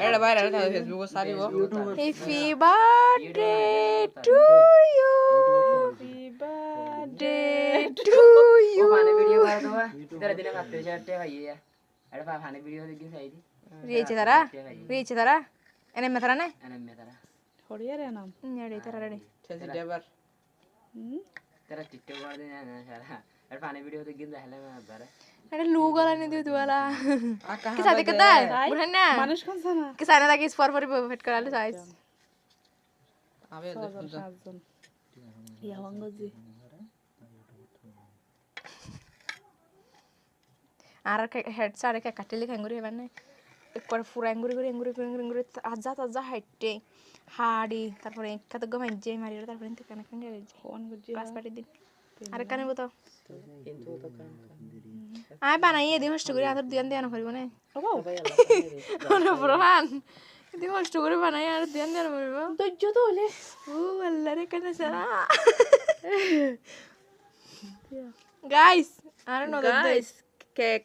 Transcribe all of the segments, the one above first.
এটা বাইরে আর ফেসবুকে সারিব happy birthday to you happy birthday to you পানি ভিডিও কর দোয়া তেরে দিনে খাতে চারটে খাইয়ে এটা পানি ভিডিও দেখি সাইদি রিয়েছে তারা এনে মেথারা না এনে তারা হরিয়ারে নাম নেড়ে তারা রে ছেজি দেবার তেরা টিকটক করে দিন না সারা এটা পানি ভিডিও দেখি দেখালে না বারে এটা লুক वाला नहीं दियो दुवाला আকা किसा देखता है बुढ़ा ना মানুষ কোন না किसा ना ताकि स्पर पर फिट करा ले साइज আবে দেখুন সাতজন ইয়াওয়াঙ্গজি আর হেড সারে কে কাটলে খাঙ্গুরি মানে এক করে ফুরা আঙ্গুরি আজা হাইটে হাড়ি তারপরে কত গমাইজে মারি তারপরে তে কানে কানে ফোন গুজি ক্লাস পার্টি দিন আর কানে বতো কিন্তু তো কাম আয় বানাইয়ে দি কষ্ট করে আদর দিয়ান দেয়ানো করিব না ও বাবা ওরে প্রহান দি কষ্ট করে বানাই আর দিয়ান দেয়ানো করিব ধৈর্য তো হলে ও আল্লাহ রে কানে সারা গাইস আর নো গাইস কেক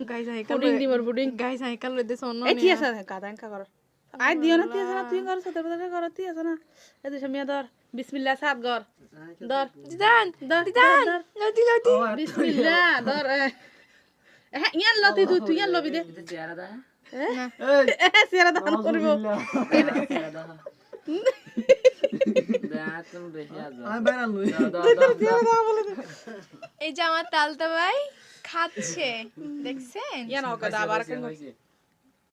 গাইস আই পুডিং দিবর পুডিং গাইস আই কাল দে সোনো এ ঠিক আছে গাদান কা কর আই দিও না তুই আছে না তুই কর সাথে বদলে কর তুই আছে না এ দেশ মিয়া ধর বিসমিল্লাহ সাত গর ধর দিদান লতি বিসমিল্লাহ ধর হ্যাঁ ইয়ান লতি তুই ইয়ান লবি দে চেহারা দা সেরা দান করব চেহারা দা দাঁতন বেশি আজো আমি বাইরে লই এই যে আমার তালতা ভাই খাচ্ছে দেখছেন ইয়ান ওকে আবার